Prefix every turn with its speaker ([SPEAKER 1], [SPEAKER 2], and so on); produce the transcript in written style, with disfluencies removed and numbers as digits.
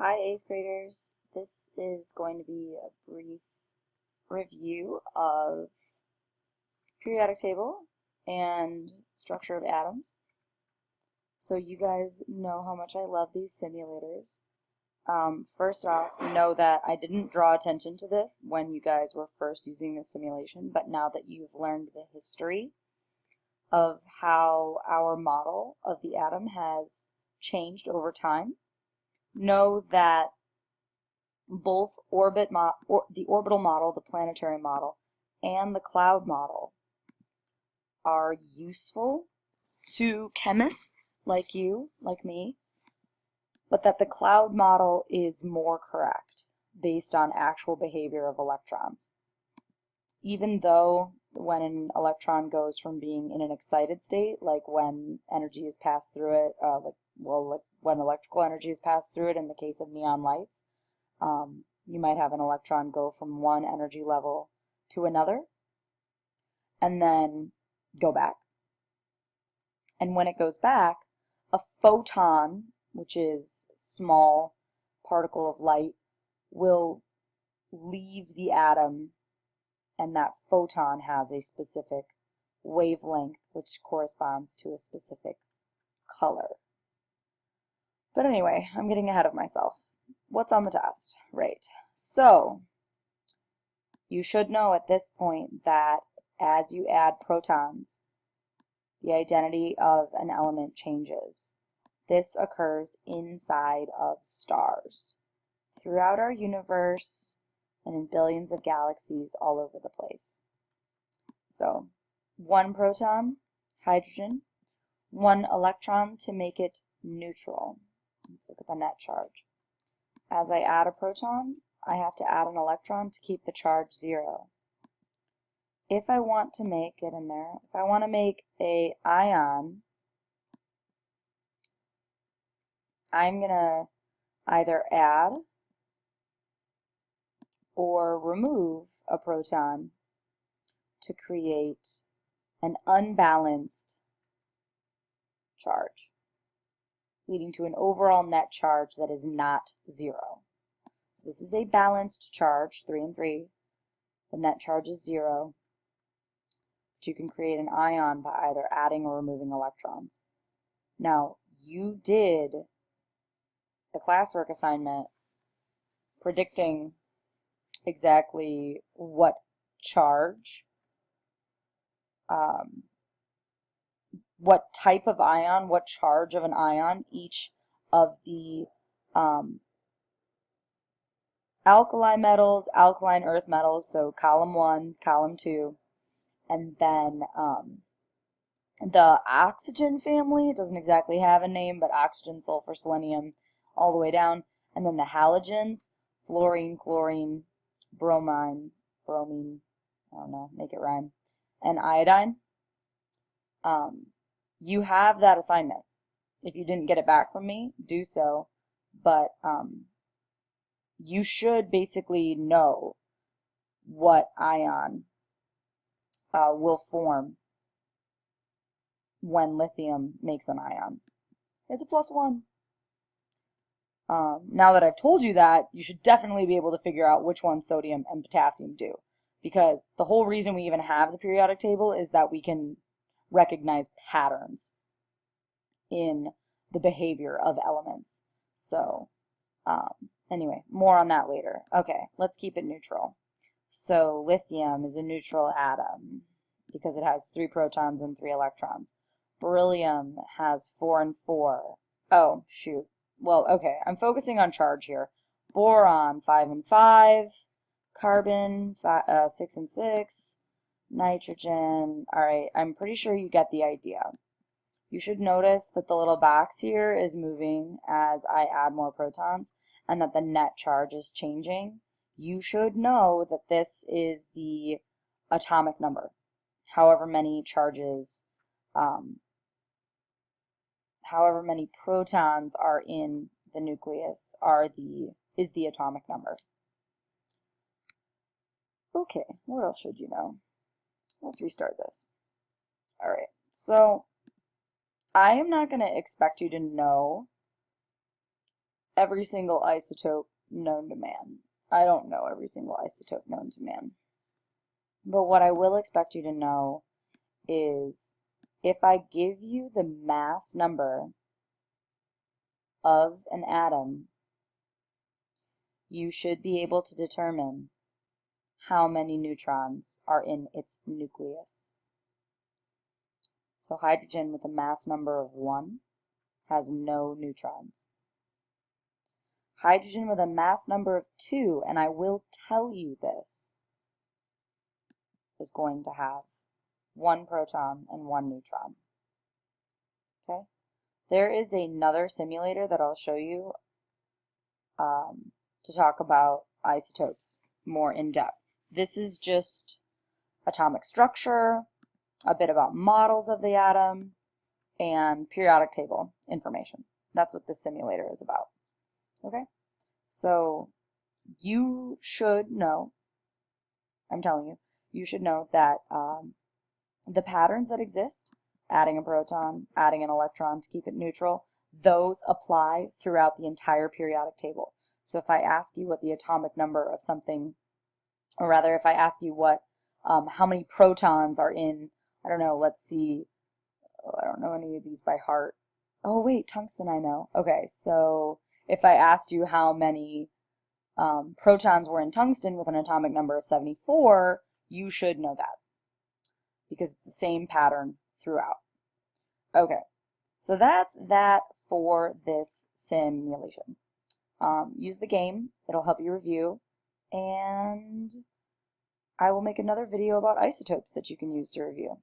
[SPEAKER 1] Hi, 8th graders. This is going to be a brief review of periodic table and structure of atoms. So you guys know how much I love these simulators. First off, know that I didn't draw attention to this when you guys were first using this simulation, but now that you've learned the history of how our model of the atom has changed over time, know that both the orbital model, the planetary model, and the cloud model are useful to chemists like you, like me, but that the cloud model is more correct based on actual behavior of electrons. Even though when an electron goes from being in an excited state, like when energy is passed through it, like when electrical energy is passed through it in the case of neon lights, you might have an electron go from one energy level to another and then go back. And when it goes back, a photon, which is a small particle of light, will leave the atom, and that photon has a specific wavelength which corresponds to a specific color. But anyway, I'm getting ahead of myself. What's on the test? Right. So, you should know at this point that as you add protons, the identity of an element changes. This occurs inside of stars, throughout our universe, and in billions of galaxies all over the place. So, one proton, hydrogen, one electron to make it neutral. Let's look at the net charge. As I add a proton, I have to add an electron to keep the charge 0. If I want to make it in there, if I want to make a ion, I'm going to either add or remove a proton to create an unbalanced charge, leading to an overall net charge that is not 0. So this is a balanced charge, 3 and 3. The net charge is 0. But you can create an ion by either adding or removing electrons. Now, you did a classwork assignment predicting exactly what charge, what type of ion, what charge of an ion each of the alkali metals, alkaline earth metals, so column 1, column 2, and then the oxygen family, it doesn't exactly have a name, but oxygen, sulfur, selenium, all the way down, and then the halogens, fluorine, chlorine, bromine, I don't know, make it rhyme, and iodine. You have that assignment. If you didn't get it back from me, do so, but you should basically know what ion will form when lithium makes an ion. It's a +1. Now that I've told you that, you should definitely be able to figure out which one sodium and potassium do, because the whole reason we even have the periodic table is that we can recognize patterns in the behavior of elements. So anyway, more on that later. Okay, let's keep it neutral. So lithium is a neutral atom because it has 3 protons and 3 electrons. Beryllium has 4 and 4. Oh, shoot. Well, okay, I'm focusing on charge here. Boron, 5 and 5. Carbon, 6 and 6. Nitrogen. All right, I'm pretty sure you get the idea. You should notice that the little box here is moving as I add more protons and that the net charge is changing. You should know that this is the atomic number. However many charges, however many protons are in the nucleus is the atomic number. Okay, what else should you know? Let's restart this. All right, so I am not going to expect you to know every single isotope known to man. I don't know every single isotope known to man. But what I will expect you to know is if I give you the mass number of an atom, you should be able to determine how many neutrons are in its nucleus. So hydrogen with a mass number of 1 has no neutrons. Hydrogen with a mass number of 2, and I will tell you this, is going to have 1 proton and 1 neutron. Okay? There is another simulator that I'll show you to talk about isotopes more in depth. This is just atomic structure, a bit about models of the atom, and periodic table information. That's what this simulator is about. Okay? So you should know, I'm telling you, you should know that the patterns that exist, adding a proton, adding an electron to keep it neutral, those apply throughout the entire periodic table. So if I ask you what the atomic number of something, or rather if I ask you what, how many protons are in, I don't know, let's see, I don't know any of these by heart. Oh wait, tungsten I know. Okay, so if I asked you how many protons were in tungsten with an atomic number of 74, you should know that, because it's the same pattern throughout. Okay, so that's that for this simulation. Use the game, it'll help you review, and I will make another video about isotopes that you can use to review.